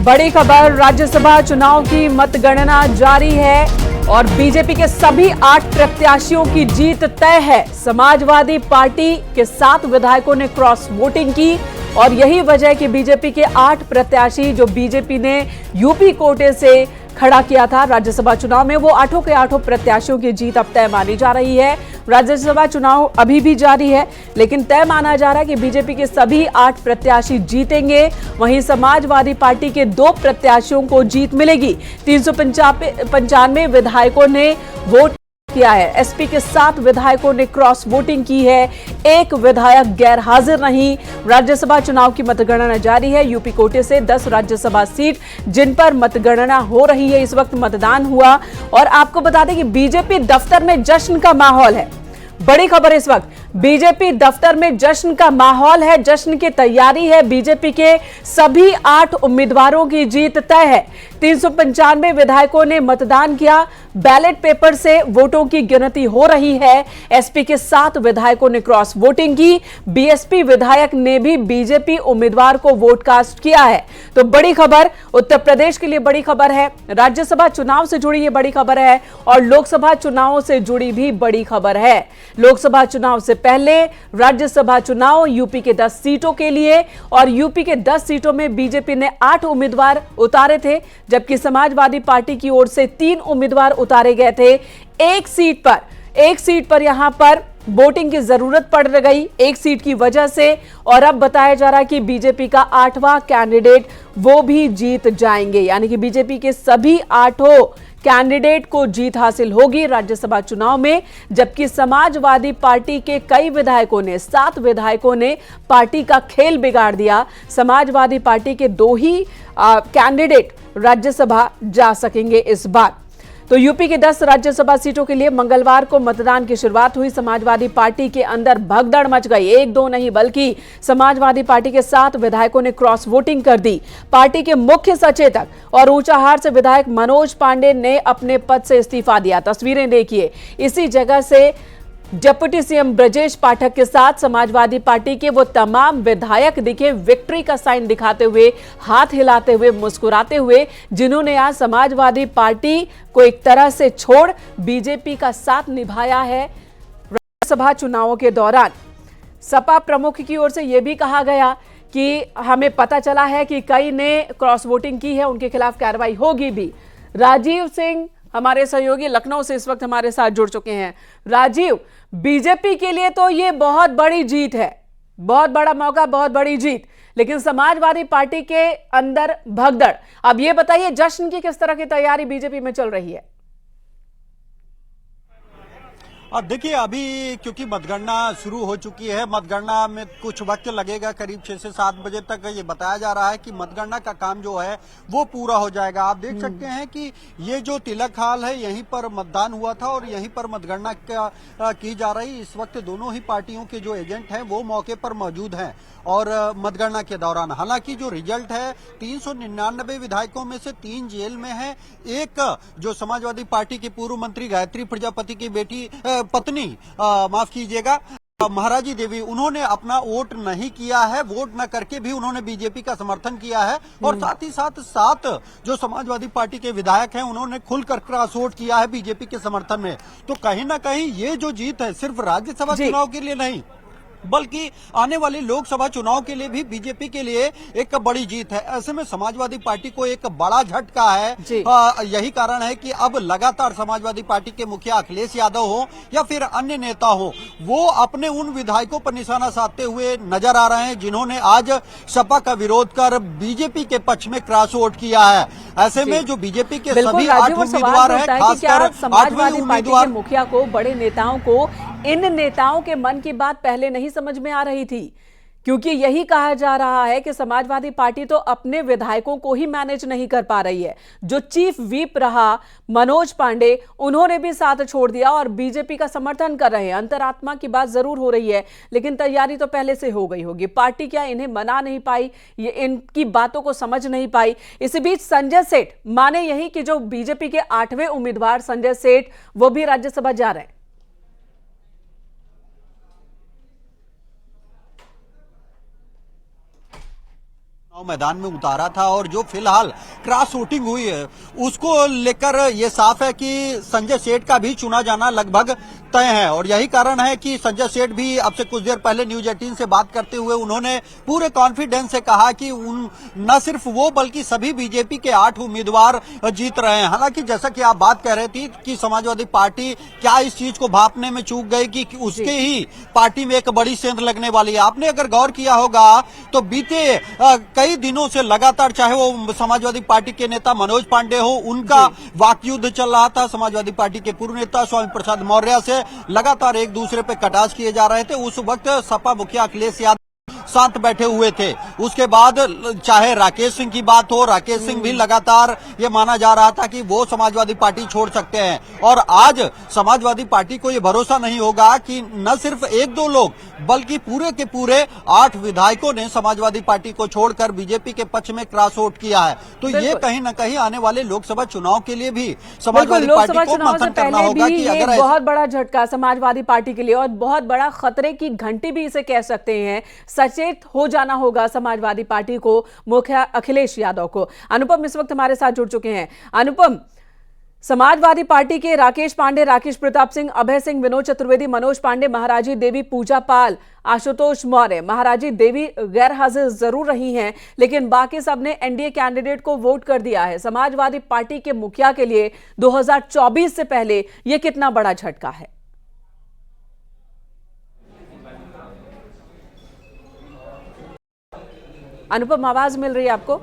बड़ी खबर, राज्यसभा चुनाव की मतगणना जारी है और बीजेपी के सभी 8 प्रत्याशियों की जीत तय है। समाजवादी पार्टी के 7 विधायकों ने क्रॉस वोटिंग की और यही वजह है कि बीजेपी के 8 प्रत्याशी जो बीजेपी ने यूपी कोटे से खड़ा किया था राज्यसभा चुनाव में, वो 8 के 8 प्रत्याशियों की जीत अब तय मानी जा रही है। राज्यसभा चुनाव अभी भी जारी है, लेकिन तय माना जा रहा है कि बीजेपी के सभी 8 प्रत्याशी जीतेंगे। वहीं समाजवादी पार्टी के 2 प्रत्याशियों को जीत मिलेगी। 395 विधायकों ने वोट किया है। एसपी के 7 विधायकों ने क्रॉस वोटिंग की है। 1 विधायक गैर हाजिर नहीं। राज्यसभा चुनाव की मतगणना जारी है। यूपी कोटे से 10 राज्यसभा सीट जिन पर मतगणना हो रही है, इस वक्त मतदान हुआ। और आपको बता दें कि बीजेपी दफ्तर में जश्न का माहौल है। बड़ी खबर इस वक्त, बीजेपी दफ्तर में जश्न का माहौल है, जश्न की तैयारी है। बीजेपी के सभी 8 उम्मीदवारों की जीत तय है। 395 विधायकों ने मतदान किया। बैलेट पेपर से वोटों की गिनती हो रही है। एसपी के 7 विधायकों ने क्रॉस वोटिंग की। बीएसपी विधायक ने भी बीजेपी उम्मीदवार को वोट कास्ट किया है। तो बड़ी खबर, उत्तर प्रदेश के लिए बड़ी खबर है, राज्यसभा चुनाव से जुड़ी ये बड़ी खबर है और लोकसभा चुनावों से जुड़ी भी बड़ी खबर है। लोकसभा चुनाव से पहले राज्यसभा चुनाव यूपी के 10 सीटों के लिए, और यूपी के 10 सीटों में बीजेपी ने 8 उम्मीदवार उतारे थे, जबकि समाजवादी पार्टी की ओर से 3 उम्मीदवार उतारे गए थे। एक सीट पर यहां पर वोटिंग की जरूरत पड़ गई, एक सीट की वजह से। और अब बताया जा रहा है कि बीजेपी का 8वां कैंडिडेट वो भी जीत जाएंगे, यानी कि बीजेपी के सभी 8 कैंडिडेट को जीत हासिल होगी राज्यसभा चुनाव में। जबकि समाजवादी पार्टी के कई विधायकों ने, 7 विधायकों ने पार्टी का खेल बिगाड़ दिया। समाजवादी पार्टी के 2 ही कैंडिडेट राज्यसभा जा सकेंगे इस बार। तो यूपी के 10 राज्यसभा सीटों के लिए मंगलवार को मतदान की शुरुआत हुई। समाजवादी पार्टी के अंदर भगदड़ मच गई। 1-2 नहीं बल्कि समाजवादी पार्टी के 7 विधायकों ने क्रॉस वोटिंग कर दी। पार्टी के मुख्य सचेतक और ऊंचाहार से विधायक मनोज पांडे ने अपने पद से इस्तीफा दिया। तस्वीरें देखिए, इसी जगह से डिप्टी सीएम ब्रजेश पाठक के साथ समाजवादी पार्टी के वो तमाम विधायक दिखे विक्ट्री का साइन दिखाते हुए, हाथ हिलाते हुए, मुस्कुराते हुए, जिन्होंने आज समाजवादी पार्टी को एक तरह से छोड़ बीजेपी का साथ निभाया है राज्यसभा चुनावों के दौरान। सपा प्रमुख की ओर से यह भी कहा गया कि हमें पता चला है कि कई ने क्रॉस वोटिंग की है, उनके खिलाफ कार्रवाई होगी भी। राजीव सिंह हमारे सहयोगी लखनऊ से इस वक्त हमारे साथ जुड़ चुके हैं। राजीव, बीजेपी के लिए तो ये बहुत बड़ी जीत है, बहुत बड़ा मौका, बहुत बड़ी जीत, लेकिन समाजवादी पार्टी के अंदर भगदड़। अब ये बताइए, जश्न की किस तरह की तैयारी बीजेपी में चल रही है? अब देखिए, अभी क्योंकि मतगणना शुरू हो चुकी है, मतगणना में कुछ वक्त लगेगा, करीब 6 से 7 बजे तक ये बताया जा रहा है कि मतगणना का काम जो है वो पूरा हो जाएगा। आप देख सकते हैं कि ये जो तिलक हाल है, यहीं पर मतदान हुआ था और यहीं पर मतगणना की जा रही। इस वक्त दोनों ही पार्टियों के जो एजेंट हैं वो मौके पर मौजूद हैं और मतगणना के दौरान, हालांकि जो रिजल्ट है 399 विधायकों में से 3 जेल में हैं। एक जो समाजवादी पार्टी की पूर्व मंत्री गायत्री प्रजापति की पत्नी माफ कीजिएगा, महाराजी देवी, उन्होंने अपना वोट नहीं किया है। वोट न करके भी उन्होंने बीजेपी का समर्थन किया है और साथ ही साथ 7 जो समाजवादी पार्टी के विधायक हैं उन्होंने खुलकर क्रॉस वोट किया है बीजेपी के समर्थन में। तो कहीं ना कहीं ये जो जीत है सिर्फ राज्यसभा चुनाव के लिए नहीं, बल्कि आने वाले लोकसभा चुनाव के लिए भी बीजेपी के लिए एक बड़ी जीत है। ऐसे में समाजवादी पार्टी को एक बड़ा झटका है। यही कारण है कि अब लगातार समाजवादी पार्टी के मुखिया अखिलेश यादव हो या फिर अन्य नेता हो, वो अपने उन विधायकों पर निशाना साधते हुए नजर आ रहे हैं जिन्होंने आज सपा का विरोध कर बीजेपी के पक्ष में क्रॉस वोट किया है। ऐसे में जो बीजेपी के सभी 8 उम्मीदवार हैं, खासकर समाजवादी पार्टी के मुखिया को, बड़े नेताओं को, इन नेताओं के मन की बात पहले नहीं समझ में आ रही थी, क्योंकि यही कहा जा रहा है कि समाजवादी पार्टी तो अपने विधायकों को ही मैनेज नहीं कर पा रही है। जो चीफ व्हिप रहा मनोज पांडे, उन्होंने भी साथ छोड़ दिया और बीजेपी का समर्थन कर रहे हैं। अंतरात्मा की बात जरूर हो रही है, लेकिन तैयारी तो पहले से हो गई होगी। पार्टी क्या इन्हें मना नहीं पाई, ये इनकी बातों को समझ नहीं पाई। इसी बीच संजय सेठ माने यही कि जो बीजेपी के 8वें उम्मीदवार संजय सेठ, वो भी राज्यसभा जा रहे हैं। मैदान में उतारा था और जो फिलहाल क्रॉस वोटिंग हुई है उसको लेकर ये साफ है कि संजय सेठ का भी चुना जाना लगभग तय है। और यही कारण है कि संजय सेठ भी अब से कुछ देर पहले न्यूज 18 से बात करते हुए उन्होंने पूरे कॉन्फिडेंस से कहा कि न सिर्फ वो बल्कि सभी बीजेपी के 8 उम्मीदवार जीत रहे हैं। हालांकि जैसा कि आप बात कर रहे थी कि समाजवादी पार्टी क्या इस चीज को भांपने में चूक गई कि उसके ही पार्टी में एक बड़ी सेंध लगने वाली है। आपने अगर गौर किया होगा तो बीते कई दिनों से लगातार, चाहे वो समाजवादी पार्टी के नेता मनोज पांडे हो, उनका वाकयुद्ध चल रहा था। समाजवादी पार्टी के पूर्व नेता स्वामी प्रसाद मौर्य से लगातार एक दूसरे पे कटाक्ष किए जा रहे थे। उस वक्त सपा मुखिया अखिलेश यादव शांत बैठे हुए थे। उसके बाद चाहे राकेश सिंह की बात हो, राकेश सिंह भी लगातार ये माना जा रहा था कि वो समाजवादी पार्टी छोड़ सकते हैं। और आज समाजवादी पार्टी को ये भरोसा नहीं होगा कि न सिर्फ 1-2 लोग बल्कि पूरे के पूरे 8 विधायकों ने समाजवादी पार्टी को छोड़कर बीजेपी के पक्ष में क्रॉस वोट किया है। तो ये कहीं न कहीं आने वाले लोकसभा चुनाव के लिए भी समाजवादी पार्टी को मंथन करना होगा कि अगर बहुत बड़ा झटका समाजवादी पार्टी के लिए और बहुत बड़ा खतरे की घंटी भी इसे कह सकते हैं। सचेत हो जाना होगा समाजवादी पार्टी को, मुखिया अखिलेश यादव को। अनुपम इस वक्त हमारे साथ जुड़ चुके हैं। अनुपम, समाजवादी पार्टी के राकेश पांडे, राकेश प्रताप सिंह, अभय सिंह, विनोद चतुर्वेदी, मनोज पांडे, महाराजी देवी, पूजा पाल, आशुतोष मौर्य, महाराजी देवी गैर हाजिर जरूर रही हैं, लेकिन बाकी सबने एनडीए कैंडिडेट को वोट कर दिया है। समाजवादी पार्टी के मुखिया के लिए 2024 से पहले यह कितना बड़ा झटका है? अनुपम, आवाज मिल रही है आपको?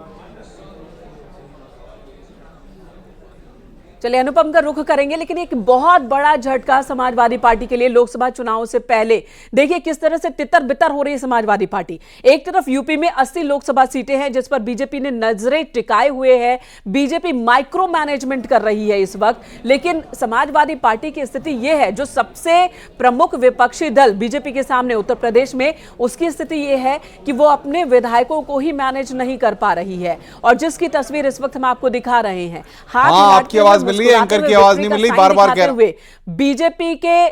चलिए अनुपम का रुख करेंगे, लेकिन एक बहुत बड़ा झटका समाजवादी पार्टी के लिए लोकसभा चुनाव से पहले। देखिए किस तरह से तितर बितर हो रही है समाजवादी पार्टी। एक तरफ यूपी में 80 लोकसभा सीटें हैं जिस पर बीजेपी ने नजरें टिकाए हुए है। बीजेपी माइक्रो मैनेजमेंट कर रही है इस वक्त, लेकिन समाजवादी पार्टी की स्थिति यह है, जो सबसे प्रमुख विपक्षी दल बीजेपी के सामने उत्तर प्रदेश में, उसकी स्थिति यह है कि वो अपने विधायकों को ही मैनेज नहीं कर पा रही है। और जिसकी तस्वीर इस वक्त हम आपको दिखा रहे हैं, आपकी आवाज मिल रही है, एंकर की आवाज नहीं मिल रही, बार-बार कह रहे हैं। बीजेपी के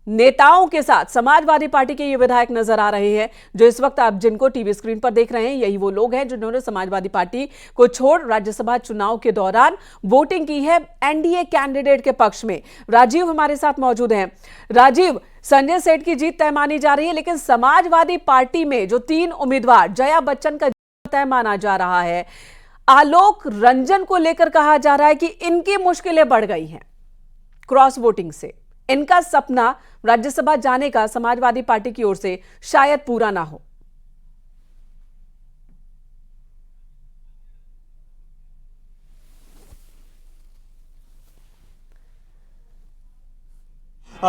नेताओं के साथ समाजवादी पार्टी के ये विधायक नजर आ रहे हैं, जो इस वक्त आप जिनको टीवी स्क्रीन पर देख रहे हैं, यही वो लोग हैं जिन्होंने समाजवादी पार्टी को छोड़ राज्यसभा चुनाव के दौरान वोटिंग की है एनडीए कैंडिडेट के पक्ष में। राजीव हमारे साथ मौजूद हैं। राजीव, संजय सेठ की जीत तय मानी जा रही है, लेकिन समाजवादी पार्टी में जो 3 उम्मीदवार, जया बच्चन का तय माना जा रहा है, आलोक रंजन को लेकर कहा जा रहा है कि इनकी मुश्किलें बढ़ गई हैं क्रॉस वोटिंग से। इनका सपना राज्यसभा जाने का समाजवादी पार्टी की ओर से शायद पूरा ना हो।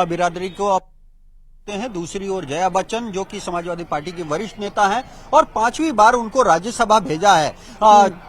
बिरादरी को हैं। दूसरी ओर जया बच्चन जो कि समाजवादी पार्टी के वरिष्ठ नेता हैं और 5वीं बार उनको राज्यसभा भेजा है।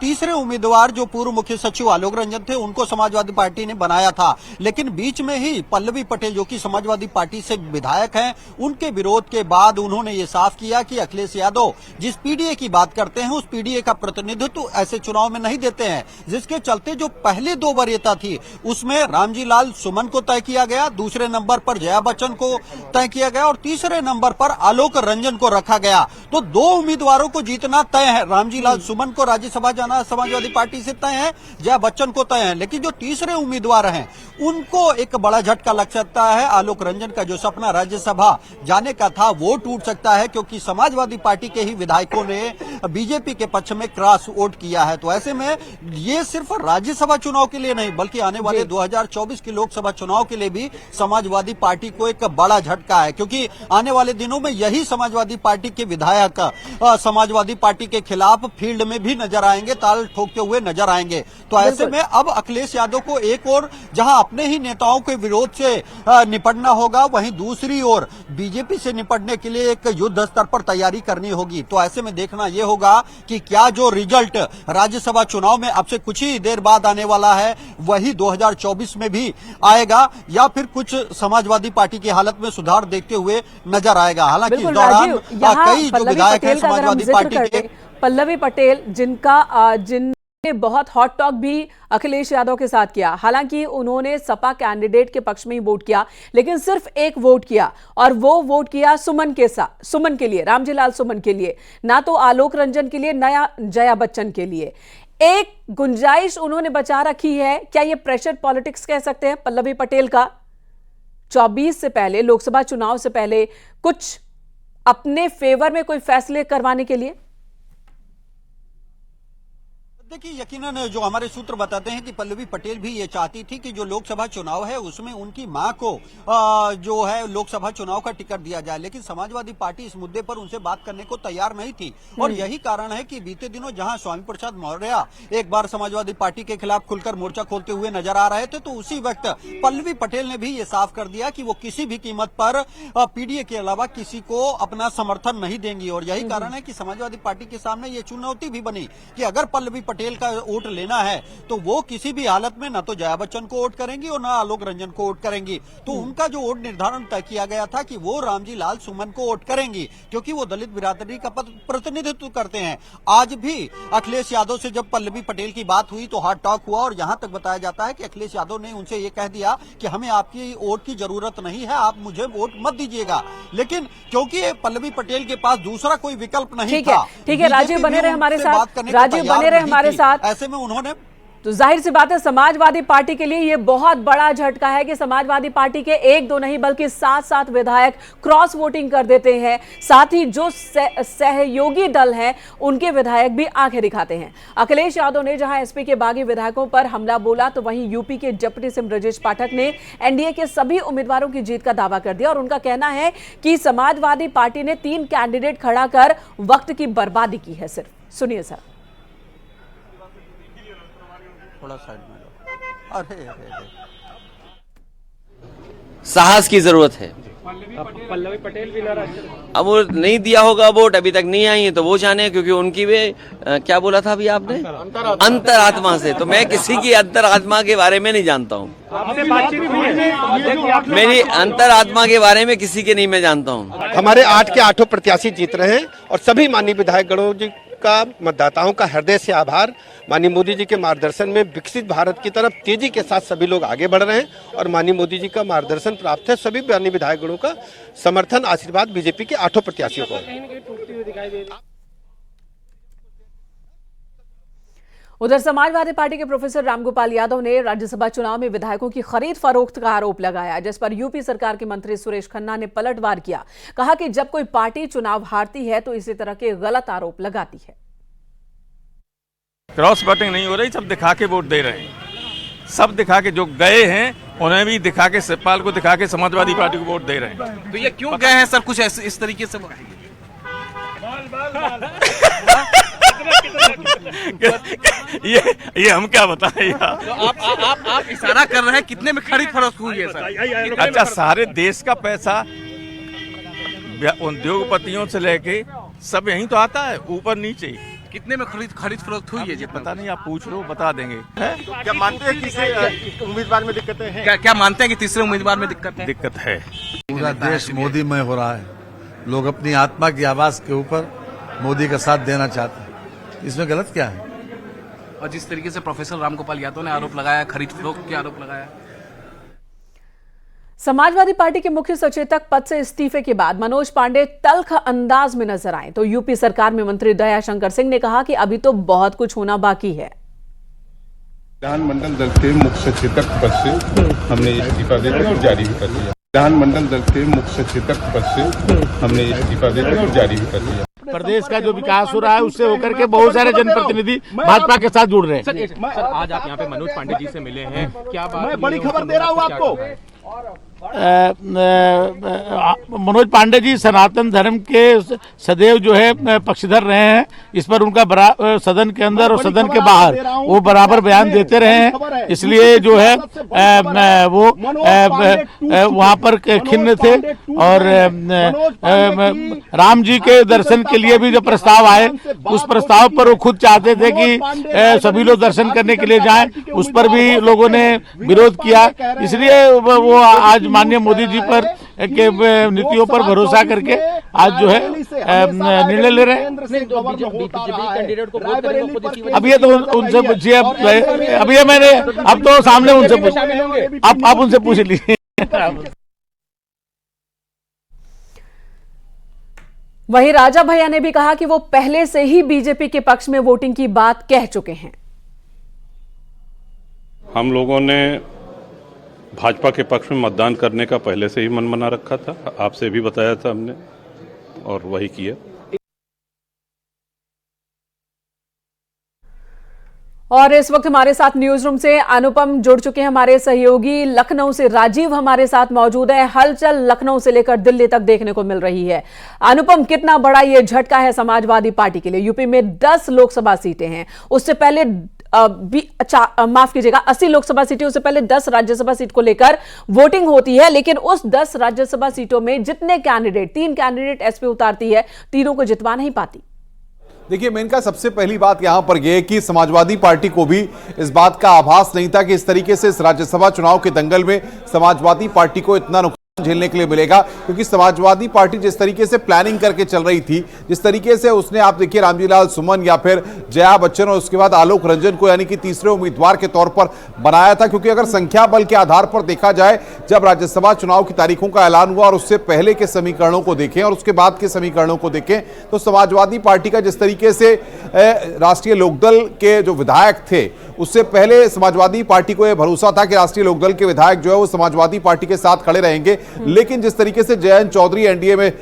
तीसरे उम्मीदवार जो पूर्व मुख्य सचिव आलोक रंजन थे, उनको समाजवादी पार्टी ने बनाया था, लेकिन बीच में ही पल्लवी पटेल जो कि समाजवादी पार्टी से विधायक हैं, उनके विरोध के बाद उन्होंने ये साफ किया कि अखिलेश यादव जिस पीडीए की बात करते हैं उस पीडीए का प्रतिनिधित्व ऐसे चुनाव में नहीं देते हैं, जिसके चलते जो पहले 2 वरीयता थी उसमें रामजी लाल सुमन को तय किया गया, दूसरे नंबर पर जया बच्चन को तय किया गया और तीसरे नंबर पर आलोक रंजन को रखा गया। तो 2 उम्मीदवारों को जीतना तय है। रामजी लाल सुमन को राज्यसभा जाना समाजवादी पार्टी से तय है, जया बच्चन को तय है, लेकिन जो तीसरे उम्मीदवार हैं उनको एक बड़ा झटका लग सकता है। आलोक रंजन का जो सपना राज्यसभा जाने का था वो टूट सकता है, क्योंकि समाजवादी पार्टी के ही विधायकों ने बीजेपी के पक्ष में क्रॉस वोट किया है। तो ऐसे में ये सिर्फ राज्यसभा चुनाव के लिए नहीं बल्कि आने वाले 2024 के लोकसभा चुनाव के लिए भी समाजवादी पार्टी को एक बड़ा झटका है, क्योंकि आने वाले दिनों में यही समाजवादी पार्टी के विधायक समाजवादी पार्टी के खिलाफ फील्ड में भी नजर आएंगे, ताल ठोकते हुए नजर आएंगे। तो ऐसे में अब अखिलेश यादव को एक और जहां अपने ही नेताओं के विरोध से निपटना होगा, वहीं दूसरी ओर बीजेपी से निपटने के लिए एक युद्ध स्तर पर तैयारी करनी होगी। तो ऐसे में देखना यह होगा कि क्या जो रिजल्ट राज्यसभा चुनाव में अब से कुछ ही देर बाद आने वाला है वही 2024 में भी आएगा, या फिर कुछ समाजवादी पार्टी की हालत में सुधार देखते हुए नजर आएगा। हालांकि इस दौरान कई जो विधायक हैं समाजवादी पार्टी के, पल्लवी पटेल जिनका ने बहुत हॉट टॉक भी अखिलेश यादव के साथ किया। हालांकि उन्होंने सपा कैंडिडेट के पक्ष में ही वोट किया, लेकिन सिर्फ एक वोट किया और वो वोट किया सुमन के लिए, रामजी लाल सुमन के लिए, ना तो आलोक रंजन के लिए, नया जया बच्चन के लिए। एक गुंजाइश उन्होंने बचा रखी है, क्या ये प्रेशर पॉलिटिक्स कह सकते हैं पल्लवी पटेल का? 24 से पहले, लोकसभा चुनाव से पहले कुछ अपने फेवर में कोई फैसले करवाने के लिए? देखिए, यकीनन जो हमारे सूत्र बताते हैं कि पल्लवी पटेल भी ये चाहती थी कि जो लोकसभा चुनाव है उसमें उनकी मां को जो है लोकसभा चुनाव का टिकट दिया जाए, लेकिन समाजवादी पार्टी इस मुद्दे पर उनसे बात करने को तैयार नहीं थी। और यही कारण है कि बीते दिनों जहां स्वामी प्रसाद मौर्य एक बार समाजवादी पार्टी के खिलाफ खुलकर मोर्चा खोलते हुए नजर आ रहे थे, तो उसी वक्त पल्लवी पटेल ने भी ये साफ कर दिया कि वो किसी भी कीमत पर पीडीए के अलावा किसी को अपना समर्थन नहीं देंगी। और यही कारण है कि समाजवादी पार्टी के सामने ये चुनौती भी बनी कि अगर पल्लवी पटेल का वोट लेना है तो वो किसी भी हालत में ना तो जया बच्चन को वोट करेंगी और ना आलोक रंजन को वोट करेंगी। तो उनका जो वोट निर्धारण तय किया गया था कि वो रामजी लाल सुमन को वोट करेंगी, क्योंकि वो दलित बिरादरी का प्रतिनिधित्व करते हैं। आज भी अखिलेश यादव से जब पल्लवी पटेल की बात हुई तो हॉट टॉक हुआ और यहां तक बताया जाता है कि अखिलेश यादव ने उनसे ये कह दिया कि हमें आपकी वोट की जरूरत नहीं है, आप मुझे वोट मत दीजिएगा। लेकिन क्योंकि पल्लवी पटेल के पास दूसरा कोई विकल्प नहीं था। ठीक है, राजीव बने रहे हमारे साथ, राजीव बने रहे हमारे साथ। ऐसे में उन्होंने, तो जाहिर सी बात है समाजवादी पार्टी के लिए ये बहुत बड़ा झटका है कि समाजवादी पार्टी के एक दो नहीं बल्कि 7 विधायक क्रॉस वोटिंग कर देते हैं। साथ ही जो सहयोगी दल हैं उनके विधायक भी आंखें दिखाते हैं। अखिलेश यादव ने जहां एसपी के बागी विधायकों पर हमला बोला, तो वहीं यूपी के डिप्टी सीएम ब्रजेश पाठक ने एनडीए के सभी उम्मीदवारों की जीत का दावा कर दिया और उनका कहना है कि समाजवादी पार्टी ने 3 कैंडिडेट खड़ा कर वक्त की बर्बादी की है सिर्फ। सुनिए सर। थोड़ा साइड में लो। अरे साहस की जरूरत है। पल्लवी पटेल भी लड़ा। अब वो नहीं दिया होगा वोट, अभी तक नहीं आई है, तो वो जाने, क्योंकि उनकी भी क्या बोला था अभी आपने, अंतरात्मा से। तो मैं किसी की अंतरात्मा के बारे में नहीं जानता हूँ, मेरी अंतरात्मा के बारे में किसी के नहीं मैं जानता हूँ। हमारे 8 के 8 प्रत्याशी जीत रहे हैं और सभी माननीय विधायक गणों जी का, मतदाताओं का हृदय से आभार। माननीय मोदी जी के मार्गदर्शन में विकसित भारत की तरफ तेजी के साथ सभी लोग आगे बढ़ रहे हैं और माननीय मोदी जी का मार्गदर्शन प्राप्त है। सभी माननीय विधायक गणों का समर्थन, आशीर्वाद बीजेपी के 8 प्रत्याशियों को। उधर समाजवादी पार्टी के प्रोफेसर रामगोपाल यादव ने राज्यसभा चुनाव में विधायकों की खरीद फरोख्त का आरोप लगाया, जिस पर यूपी सरकार के मंत्री सुरेश खन्ना ने पलटवार किया। कहा कि जब कोई पार्टी चुनाव हारती है तो इसी तरह के गलत आरोप लगाती है। क्रॉस वोटिंग नहीं हो रही, सब दिखा के वोट दे रहे हैं, सब दिखा के, जो गए हैं उन्हें भी दिखा के, सतपाल को दिखा के समाजवादी पार्टी को वोट दे रहे हैं। तो ये क्यों गए हैं सर, कुछ इस तरीके से ये हम क्या बताएं यार। तो आप इशारा कर रहे हैं कितने में खरीद फरोख्त हुई है सर? अच्छा, सारे देश का पैसा उद्योगपतियों से लेके सब यहीं तो आता है, ऊपर नीचे। कितने में खरीद फरोख्त हुई है? जी पता नहीं, आप पूछ लो, बता देंगे। क्या मानते हैं कि उम्मीदवार में दिक्कतें हैं? क्या मानते हैं कि तीसरे उम्मीदवार में दिक्कत है? पूरा देश मोदी में हो रहा है, लोग अपनी आत्मा की आवाज के ऊपर मोदी का साथ देना चाहते हैं, इसमें गलत क्या है? और जिस तरीके से प्रोफेसर रामगोपाल यादव ने आरोप लगाया, खरीद फरोख्त के आरोप लगाया। समाजवादी पार्टी के मुख्य सचेतक पद से इस्तीफे के बाद मनोज पांडे तल्ख अंदाज में नजर आए, तो यूपी सरकार में मंत्री दयाशंकर सिंह ने कहा कि अभी तो बहुत कुछ होना बाकी है। विधानमंडल दल के मुख्य सचेतक पद से हमने इस्तीफा देकर जारी भी कर दिया। विधानमंडल दल के मुख्य सचेतक पद से हमने इस्तीफा देकर जारी भी कर दिया। प्रदेश का जो विकास हो रहा है उससे होकर के बहुत सारे जनप्रतिनिधि भाजपा के साथ जुड़ रहे हैं। सर आज आप यहाँ पे मनोज पांडे जी से मिले हैं, क्या बात? मैं बड़ी खबर दे रहा हूँ आपको। मनोज पांडे जी सनातन धर्म के सदैव जो है पक्षधर रहे हैं, इस पर उनका सदन के अंदर और सदन के बाहर वो बराबर बयान देते रहे हैं, इसलिए जो है वो वहाँ पर खिन्न थे। और राम जी के दर्शन के लिए भी जो प्रस्ताव आए, उस प्रस्ताव पर वो खुद चाहते थे कि सभी लोग दर्शन करने के लिए जाएं, उस पर भी लोगों ने विरोध किया। इसलिए वो आज माननीय मोदी जी पर के नीतियों पर भरोसा करके आज जो है निर्णय ले रहे हैं। अब ये तो उनसे पूछिए, अब ये मैंने अब तो सामने उनसे पूछ, आप उनसे पूछ लीजिए। वहीं राजा भैया ने भी कहा कि वो पहले से ही बीजेपी के पक्ष में वोटिंग की बात कह चुके हैं। हम लोगों ने भाजपा के पक्ष में मतदान करने का पहले से ही मन बना रखा था, आपसे भी बताया था हमने और वही किया। और इस वक्त हमारे साथ न्यूज रूम से अनुपम जुड़ चुके हैं, हमारे सहयोगी लखनऊ से राजीव हमारे साथ मौजूद है। हलचल लखनऊ से लेकर दिल्ली तक देखने को मिल रही है। अनुपम, कितना बड़ा ये झटका है समाजवादी पार्टी के लिए? यूपी में 10 लोकसभा सीटें हैं, उससे पहले माफ कीजिएगा 80 लोकसभा सीटें, उससे पहले 10 राज्यसभा सीट को लेकर वोटिंग होती है, लेकिन उस 10 राज्यसभा सीटों में जितने कैंडिडेट, 3 कैंडिडेट एसपी उतारती है, तीनों को जितवा नहीं पाती। देखिए मेनका, सबसे पहली बात यहां पर यह कि समाजवादी पार्टी को भी इस बात का आभास नहीं था कि इस तरीके से इस राज्यसभा चुनाव के दंगल में समाजवादी पार्टी को इतना नुकसान झेलने के लिए मिलेगा, क्योंकि समाजवादी पार्टी जिस तरीके से प्लानिंग करके चल रही थी, जिस तरीके से उसने, आप देखिए रामजीलाल सुमन या फिर जया बच्चन और उसके बाद आलोक रंजन को यानी कि तीसरे उम्मीदवार के तौर पर बनाया था। क्योंकि अगर संख्या बल के आधार पर देखा जाए, जब राज्यसभा चुनाव की तारीखों का ऐलान हुआ और उससे पहले के समीकरणों को देखें और उसके बाद के समीकरणों को देखें, तो समाजवादी पार्टी का जिस तरीके से राष्ट्रीय लोकदल के जो विधायक थे, उससे पहले समाजवादी पार्टी को यह भरोसा था कि राष्ट्रीय लोकदल के विधायक जो है वो समाजवादी पार्टी के साथ खड़े रहेंगे। लेकिन जिस तरीके से जयंत चौधरी एनडीए में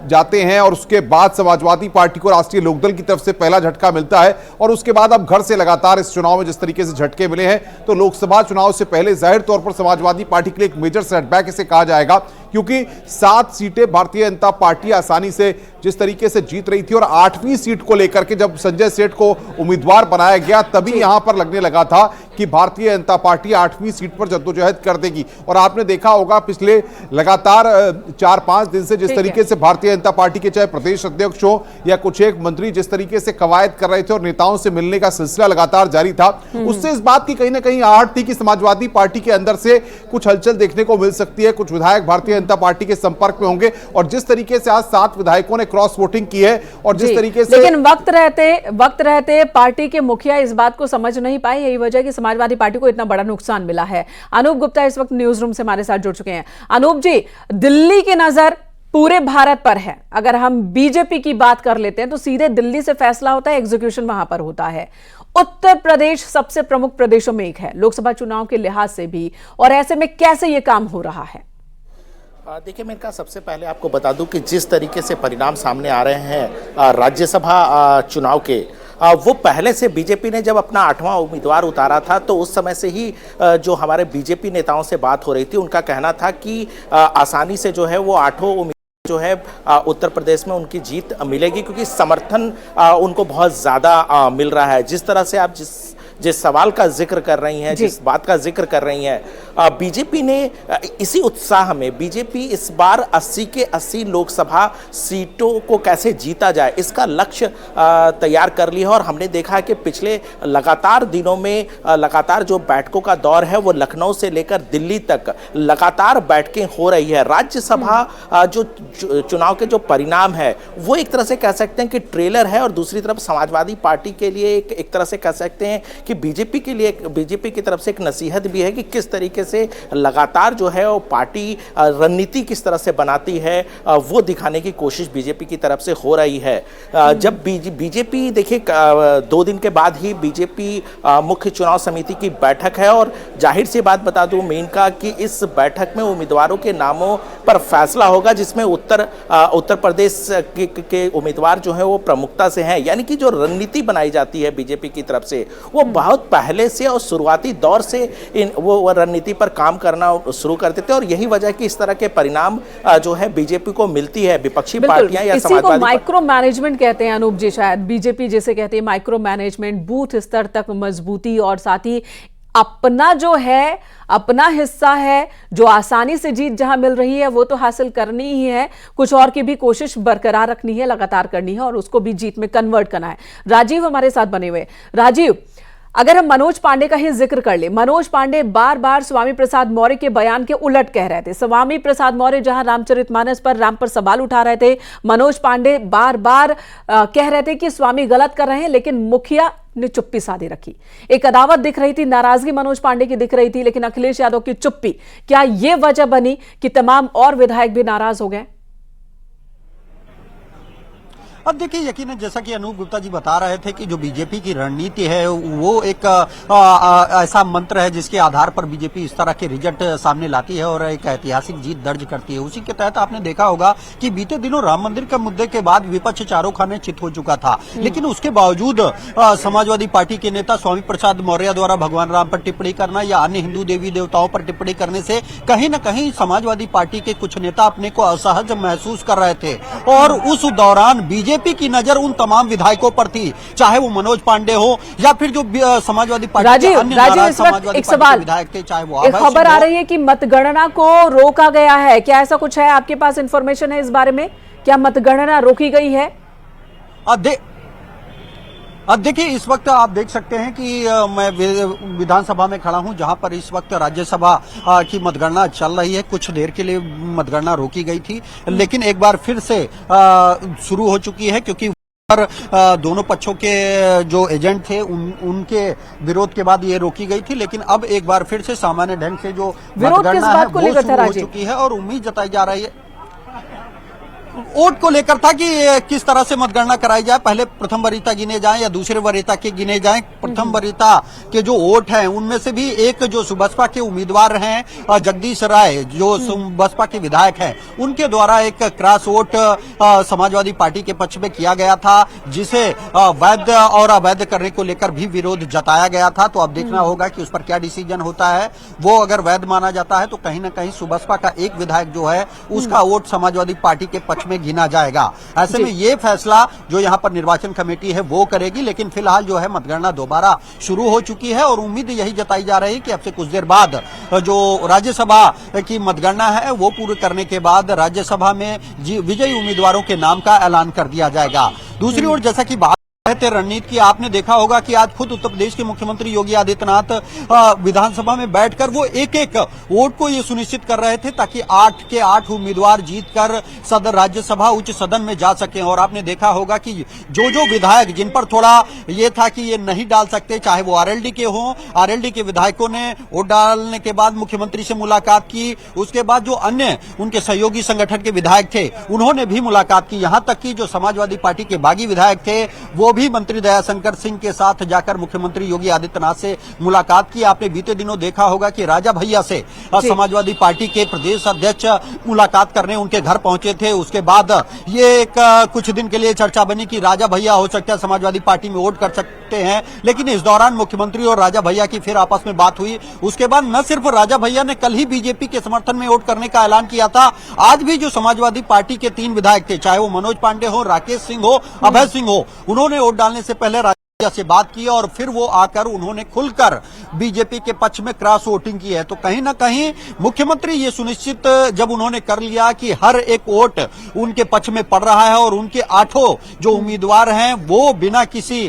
जाते हैं और उसके बाद समाजवादी पार्टी को राष्ट्रीय लोकदल की तरफ से पहला झटका मिलता है और उसके बाद अब घर से लगातार इस चुनाव में जिस तरीके से झटके मिले हैं, तो लोकसभा चुनाव से पहले जाहिर तौर पर समाजवादी पार्टी के लिए एक मेजर सेटबैक इसे कहा जाएगा, क्योंकि 7 सीटें भारतीय जनता पार्टी आसानी से जिस तरीके से जीत रही थी और 8वीं सीट को लेकर के जब संजय सेठ को उम्मीदवार बनाया गया, तभी यहां पर लगने लगा था कि भारतीय जनता पार्टी 8वीं सीट पर जद्दोजहद कर देगी। और आपने देखा होगा पिछले लगातार 4-5 दिन से जिस तरीके से भारतीय जनता पार्टी के चाहे प्रदेश अध्यक्ष हो या कुछ एक मंत्री जिस तरीके से कवायद कर रहे थे और नेताओं से मिलने का सिलसिला लगातार जारी था, उससे इस बात की कहीं ना कहीं आहट थी कि समाजवादी पार्टी के अंदर से कुछ हलचल देखने को मिल सकती है, कुछ विधायक भारतीय जनता पार्टी के संपर्क में होंगे। और जिस तरीके से आज 7 विधायकों ने क्रॉस वोटिंग की है और जिस तरीके से, लेकिन वक्त रहते पार्टी के मुखिया इस बात को समझ नहीं पाए, यही वजह कि समाजवादी पार्टी को इतना बड़ा नुकसान मिला है। अनूप गुप्ता इस वक्त न्यूज रूम से हमारे साथ जुड़ चुके हैं। अनूप जी, दिल्ली की नजर पूरे भारत पर है। अगर हम बीजेपी की बात कर लेते हैं तो सीधे दिल्ली से फैसला होता है, एग्जीक्यूशन वहां पर होता है। उत्तर प्रदेश सबसे प्रमुख प्रदेशों में एक है लोकसभा चुनाव के लिहाज से भी, और ऐसे में कैसे यह काम हो रहा है? देखिए मेनका, सबसे पहले आपको बता दूं कि जिस तरीके से परिणाम सामने आ रहे हैं राज्यसभा चुनाव के, वो पहले से बीजेपी ने जब अपना 8वां उम्मीदवार उतारा था तो उस समय से ही जो हमारे बीजेपी नेताओं से बात हो रही थी, उनका कहना था कि आसानी से जो है वो 8वां उम्मीदवार जो है उत्तर प्रदेश में उनकी जीत मिलेगी, क्योंकि समर्थन उनको बहुत ज़्यादा मिल रहा है। जिस तरह से आप जिस सवाल का जिक्र कर रही हैं, जिस बात का जिक्र कर रही हैं, बीजेपी ने इसी उत्साह में बीजेपी इस बार 80 के 80 लोकसभा सीटों को कैसे जीता जाए इसका लक्ष्य तैयार कर लिया है। और हमने देखा कि पिछले लगातार दिनों में लगातार जो बैठकों का दौर है वो लखनऊ से लेकर दिल्ली तक लगातार बैठकें हो रही है। राज्यसभा जो चुनाव के जो परिणाम है वो एक तरह से कह सकते हैं कि ट्रेलर है, और दूसरी तरफ समाजवादी पार्टी के लिए एक तरह से कह सकते हैं कि बीजेपी के लिए, बीजेपी की तरफ से एक नसीहत भी है कि किस तरीके से लगातार जो है वो पार्टी रणनीति किस तरह से बनाती है, वो दिखाने की कोशिश बीजेपी की तरफ से हो रही है। जब बीजेपी देखिए 2 दिन के बाद ही बीजेपी मुख्य चुनाव समिति की बैठक है, और जाहिर सी बात बता दूं मेनका कि इस बैठक में उम्मीदवारों के नामों पर फैसला होगा, जिसमें उत्तर प्रदेश के उम्मीदवार जो है वो प्रमुखता से हैं। यानी कि जो रणनीति बनाई जाती है बीजेपी की तरफ से वो बहुत पहले से और शुरुआती दौर से वो रणनीति पर काम करना शुरू करते थे, और यही वजह कि इस तरह के परिणाम जो है बीजेपी को मिलती है। विपक्षी पार्टियां या समाजवादी माइक्रो मैनेजमेंट कहते हैं अनूप जी, शायद बीजेपी जैसे कहते हैं माइक्रो मैनेजमेंट, बूथ स्तर तक मजबूती, और साथ ही अपना जो है अपना हिस्सा है जो आसानी से जीत जहां मिल रही है वो तो हासिल करनी ही है, कुछ और की भी कोशिश बरकरार रखनी है, लगातार करनी है और उसको भी जीत में कन्वर्ट करना है। राजीव हमारे साथ बने हुए। राजीव, अगर हम मनोज पांडे का ही जिक्र कर ले, मनोज पांडे बार बार स्वामी प्रसाद मौर्य के बयान के उलट कह रहे थे। स्वामी प्रसाद मौर्य जहां रामचरितमानस पर राम पर सवाल उठा रहे थे, मनोज पांडे बार बार कह रहे थे कि स्वामी गलत कर रहे हैं, लेकिन मुखिया ने चुप्पी साधी रखी। एक अदावत दिख रही थी, नाराजगी मनोज पांडे की दिख रही थी, लेकिन अखिलेश यादव की चुप्पी, क्या यह वजह बनी कि तमाम और विधायक भी नाराज हो गए? अब देखिए, यकीनन जैसा कि अनूप गुप्ता जी बता रहे थे कि जो बीजेपी की रणनीति है वो एक ऐसा मंत्र है जिसके आधार पर बीजेपी इस तरह के रिजल्ट सामने लाती है और एक ऐतिहासिक जीत दर्ज करती है। उसी के तहत आपने देखा होगा कि बीते दिनों राम मंदिर के मुद्दे के बाद विपक्ष चारों खाने चित हो चुका था, लेकिन उसके बावजूद समाजवादी पार्टी के नेता स्वामी प्रसाद मौर्य द्वारा भगवान राम पर टिप्पणी करना या अन्य हिंदू देवी देवताओं पर टिप्पणी करने से कहीं न कहीं समाजवादी पार्टी के कुछ नेता अपने को असहज महसूस कर रहे थे। और उस दौरान बीजेपी की नजर उन तमाम विधायकों पर थी, चाहे वो मनोज पांडे हो या फिर जो समाजवादी पार्टी के अन्य नाराज समाजवादी पार्टी के विधायक थे, चाहे वो। एक खबर आ रही है कि मतगणना को रोका गया है, क्या ऐसा कुछ है? आपके पास इंफॉर्मेशन है इस बारे में? क्या मतगणना रोकी गई है? अब देखिए, इस वक्त आप देख सकते हैं कि मैं विधानसभा में खड़ा हूं, जहां पर इस वक्त राज्यसभा की मतगणना चल रही है। कुछ देर के लिए मतगणना रोकी गई थी, लेकिन एक बार फिर से शुरू हो चुकी है, क्योंकि दोनों पक्षों के जो एजेंट थे उनके विरोध के बाद ये रोकी गई थी। लेकिन अब एक बार फिर से सामान्य ढंग से जो मतगणना है वो शुरू हो चुकी है और उम्मीद जताई जा रही है। वोट को लेकर था कि किस तरह से मतगणना कराई जाए, पहले प्रथम वरीयता गिने जाएं या दूसरे वरीयता के गिने जाएं। प्रथम वरीयता के जो वोट हैं उनमें से भी एक जो बसपा के उम्मीदवार हैं जगदीश राय, जो बसपा के विधायक हैं, उनके द्वारा एक क्रॉस वोट समाजवादी पार्टी के पक्ष में किया गया था, जिसे वैध और अवैध करने को लेकर भी विरोध जताया गया था। तो अब देखना होगा कि उस पर क्या डिसीजन होता है। वो अगर वैध माना जाता है तो कहीं न कहीं सुबसपा का एक विधायक जो है उसका वोट समाजवादी पार्टी के पक्ष में गिना जाएगा। ऐसे में ये फैसला जो यहाँ पर निर्वाचन कमेटी है वो करेगी, लेकिन फिलहाल जो है मतगणना दोबारा शुरू हो चुकी है और उम्मीद यही जताई जा रही है कि अब से कुछ देर बाद जो राज्यसभा की मतगणना है वो पूरी करने के बाद राज्यसभा में विजयी उम्मीदवारों के नाम का ऐलान कर दिया जाएगा। दूसरी ओर जैसा कि रणनीति की आपने देखा होगा कि आज खुद उत्तर प्रदेश के मुख्यमंत्री योगी आदित्यनाथ विधानसभा में बैठकर वो एक एक वोट को ये सुनिश्चित कर रहे थे ताकि 8 के 8 उम्मीदवार जीतकर सदन राज्यसभा उच्च सदन में जा सकें। और आपने देखा होगा कि जो विधायक जिन पर थोड़ा ये था कि ये नहीं डाल सकते, चाहे वो आरएलडी के हों, आरएलडी के विधायकों ने वोट डालने के बाद मुख्यमंत्री से मुलाकात की। उसके बाद जो अन्य उनके सहयोगी संगठन के विधायक थे उन्होंने भी मुलाकात की। यहां तक कि जो समाजवादी पार्टी के बागी विधायक थे वो भी मंत्री दयाशंकर सिंह के साथ जाकर मुख्यमंत्री योगी आदित्यनाथ से मुलाकात की। आपने बीते दिनों देखा होगा कि राजा भैया से समाजवादी पार्टी के प्रदेश अध्यक्ष मुलाकात करने उनके घर पहुंचे थे। उसके बाद ये एक कुछ दिन के लिए चर्चा बनी कि राजा भैया हो सकता है समाजवादी पार्टी में वोट कर सकते हैं, लेकिन इस दौरान मुख्यमंत्री और राजा भैया की फिर आपस में बात हुई। उसके बाद न सिर्फ राजा भैया ने कल ही बीजेपी के समर्थन में वोट करने का ऐलान किया था, आज भी जो समाजवादी पार्टी के 3 विधायक थे, चाहे वो मनोज पांडे हो, राकेश सिंह हो, अभय सिंह हो, उन्होंने वोट डालने से पहले राजा से बात की और फिर वो आकर उन्होंने खुलकर बीजेपी के पक्ष में क्रॉस वोटिंग की है। तो कहीं ना कहीं मुख्यमंत्री ये सुनिश्चित जब उन्होंने कर लिया कि हर एक वोट उनके पक्ष में पड़ रहा है और उनके 8 जो उम्मीदवार हैं वो बिना किसी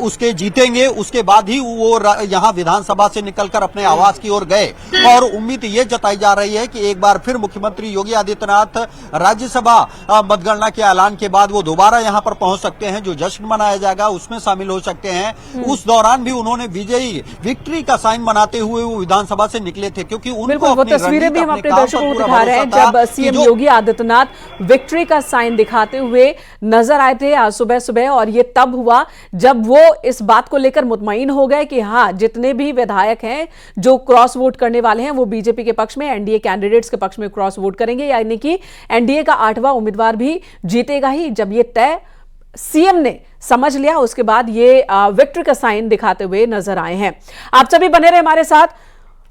उसके जीतेंगे, उसके बाद ही वो यहां विधानसभा से निकलकर अपने आवास की ओर गए। और उम्मीद ये जताई जा रही है कि एक बार फिर मुख्यमंत्री योगी आदित्यनाथ राज्यसभा मतगणना के ऐलान के बाद वो दोबारा यहां पर पहुंच सकते हैं। जो जश्न मनाया जाएगा उसमें शामिल हो सकते हैं। उस दौरान भी उन्होंने विक्ट्री का साइन बनाते हुए वो विधानसभा से निकले थे, क्योंकि उनको वो तस्वीरें भी हम अपने दर्शकों को दिखा रहे हैं जब सीएम योगी आदित्यनाथ विक्ट्री का साइन दिखाते हुए नजर आए थे आज सुबह सुबह। और ये तब हुआ जब वो इस बात को लेकर मुतमईन हो गए कि हाँ, जितने भी विधायक हैं जो क्रॉस वोट करने वाले हैं वो बीजेपी के पक्ष में, एनडीए कैंडिडेट्स के पक्ष में क्रॉस वोट करेंगे, यानी कि एनडीए का 8वां उम्मीदवार भी जीतेगा ही। जब ये तय सीएम ने समझ लिया, उसके बाद ये विक्ट्री का साइन दिखाते हुए नजर आए हैं। आप सभी बने रहे हमारे साथ।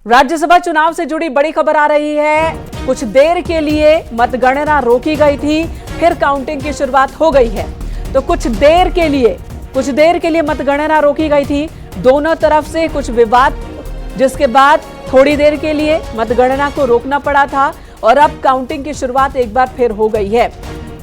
राज्यसभा चुनाव से जुड़ी बड़ी खबर आ रही है। कुछ देर के लिए मतगणना रोकी गई थी, फिर काउंटिंग की शुरुआत हो गई है। तो कुछ देर के लिए मतगणना रोकी गई थी, दोनों तरफ से कुछ विवाद, जिसके बाद थोड़ी देर के लिए मतगणना को रोकना पड़ा था और अब काउंटिंग की शुरुआत एक बार फिर हो गई है।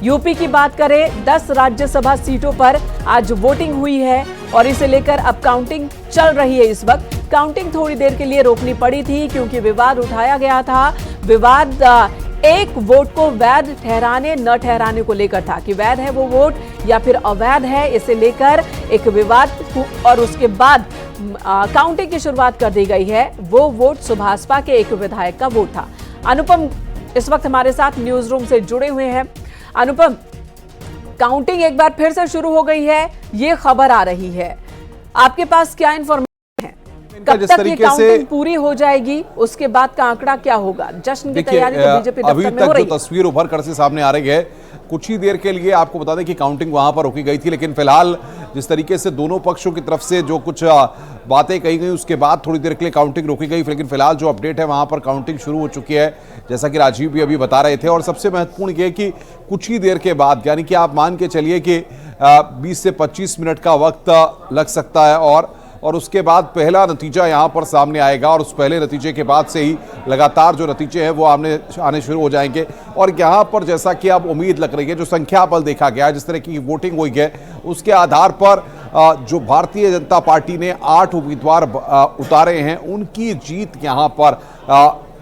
यूपी की बात करें, 10 राज्यसभा सीटों पर आज वोटिंग हुई है और इसे लेकर अब काउंटिंग चल रही है। इस वक्त काउंटिंग थोड़ी देर के लिए रोकनी पड़ी थी क्योंकि विवाद उठाया गया था। विवाद एक वोट को वैध ठहराने न ठहराने को लेकर था कि वैध है वो वोट या फिर अवैध है, इसे लेकर एक विवाद और उसके बाद काउंटिंग की शुरुआत कर दी गई है। वो वोट सुभाषपा के एक विधायक का वोट था। अनुपम इस वक्त हमारे साथ न्यूज रूम से जुड़े हुए हैं। अनुपम, काउंटिंग एक बार फिर से शुरू हो गई है, ये खबर आ रही है, आपके पास क्या इन्फॉर्मेशन है? कब तक ये काउंटिंग पूरी हो जाएगी, उसके बाद का आंकड़ा क्या होगा? जश्न की तैयारी तो बीजेपी दफ्तर में हो रही है। अभी तक जो तस्वीर उभर कर से सामने आ रही है, कुछ ही देर के लिए आपको बता दें कि काउंटिंग वहां पर रोकी गई थी, लेकिन फिलहाल जिस तरीके से दोनों पक्षों की तरफ से जो कुछ बातें कही गई उसके बाद थोड़ी देर के लिए काउंटिंग रोकी गई। लेकिन फिलहाल जो अपडेट है वहां पर काउंटिंग शुरू हो चुकी है, जैसा कि राजीव भी अभी बता रहे थे। और सबसे महत्वपूर्ण यह कि कुछ ही देर के बाद, यानी कि आप मान के चलिए कि 20 से 25 मिनट का वक्त लग सकता है और उसके बाद पहला नतीजा यहां पर सामने आएगा और उस पहले नतीजे के बाद से ही लगातार जो नतीजे हैं वो आने शुरू हो जाएंगे। और यहां पर जैसा कि अब उम्मीद लग रही है, जो संख्या बल देखा गया, जिस तरह की वोटिंग हुई है, उसके आधार पर जो भारतीय जनता पार्टी ने 8 उम्मीदवार उतारे हैं, उनकी जीत यहां पर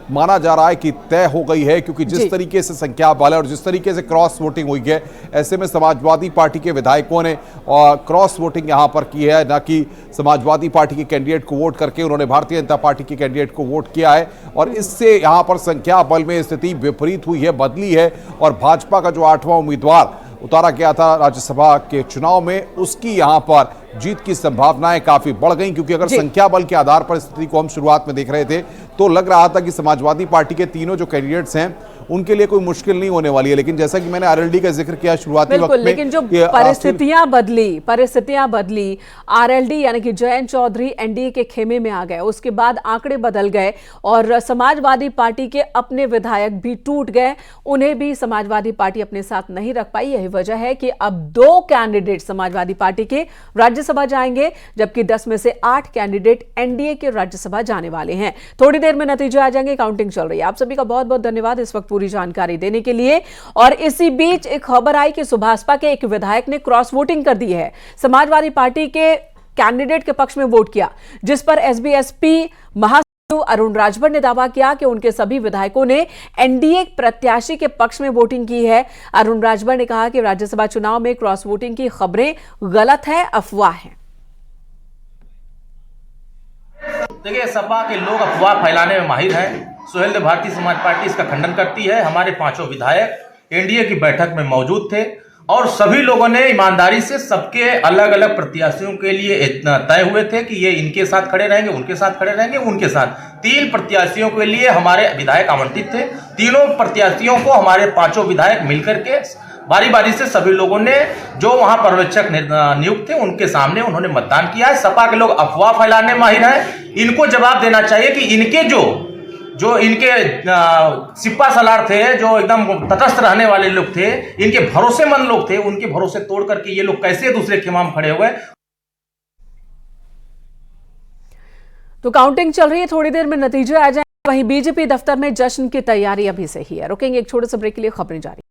माना जा रहा है कि तय हो गई है। क्योंकि जिस तरीके से संख्या बल है और जिस तरीके से क्रॉस वोटिंग हुई है, ऐसे में समाजवादी पार्टी के विधायकों ने क्रॉस वोटिंग यहां पर की है, ना कि समाजवादी पार्टी के कैंडिडेट को वोट करके उन्होंने भारतीय जनता पार्टी के कैंडिडेट को वोट किया है। और इससे यहां पर संख्या बल में स्थिति विपरीत हुई है, बदली है। और भाजपा का जो 8वां उम्मीदवार उतारा गया था राज्यसभा के चुनाव में, उसकी यहां पर जीत की संभावनाएं काफी बढ़ गई। क्योंकि अगर संख्या बल के आधार पर स्थिति को हम शुरुआत में देख रहे थे तो लग रहा था कि समाजवादी पार्टी के तीनों जो कैंडिडेट्स हैं उनके लिए कोई मुश्किल नहीं होने वाली है। लेकिन जैसा कि मैंने आरएलडी का जिक्र किया शुरुआती वक्त में, लेकिन जो परिस्थितियां बदली, आरएलडी यानी कि जयंत चौधरी एनडीए के खेमे में आ गए, उसके बाद आंकड़े बदल गए और समाजवादी पार्टी के अपने विधायक भी टूट गए, उन्हें भी समाजवादी पार्टी अपने साथ नहीं रख पाई। यही वजह है कि अब 2 कैंडिडेट समाजवादी पार्टी के राज्यसभा जाएंगे, जबकि 10 में से 8 कैंडिडेट एनडीए के राज्यसभा जाने वाले हैं। थोड़ी देर में नतीजे आ जाएंगे, काउंटिंग चल रही है। आप सभी का बहुत बहुत धन्यवाद इस वक्त पूरी जानकारी देने के लिए। और इसी बीच एक खबर आई कि सुभाषपा के एक विधायक ने क्रॉस वोटिंग कर दी है, समाजवादी पार्टी के कैंडिडेट के पक्ष में वोट किया, जिस पर एसबीएसपी महासचिव अरुण राजभर ने दावा किया कि उनके सभी विधायकों ने एनडीए प्रत्याशी के पक्ष में वोटिंग की है। अरुण राजभर ने कहा कि राज्यसभा चुनाव में क्रॉस वोटिंग की खबरें गलत है, अफवाह है। देखिए, सपा के लोग अफवाह फैलाने में माहिर हैं। सुहेलदेव भारतीय समाज पार्टी इसका खंडन करती है। हमारे 5 विधायक एनडीए की बैठक में मौजूद थे और सभी लोगों ने ईमानदारी से सबके अलग अलग प्रत्याशियों के लिए इतना तय हुए थे कि ये इनके साथ खड़े रहेंगे, उनके साथ खड़े रहेंगे, उनके साथ। 3 प्रत्याशियों के लिए हमारे विधायक आवंटित थे। तीनों प्रत्याशियों को हमारे 5 विधायक मिलकर के बारी बारी से सभी लोगों ने जो वहां पर्यवेक्षक नियुक्त थे उनके सामने उन्होंने मतदान किया है। सपा के लोग अफवाह फैलाने में माहिर हैं। इनको जवाब देना चाहिए कि इनके जो इनके सिपा सलार थे, जो एकदम तटस्थ रहने वाले लोग थे, इनके भरोसेमंद लोग थे, उनके भरोसे तोड़ करके ये लोग कैसे दूसरे खेमा खड़े हुए। तो काउंटिंग चल रही है, थोड़ी देर में नतीजे आ जाएंगे। वहीं बीजेपी दफ्तर में जश्न की तैयारी अभी से ही है। रुकेंगे एक छोटे से ब्रेक के लिए, खबरें जारी।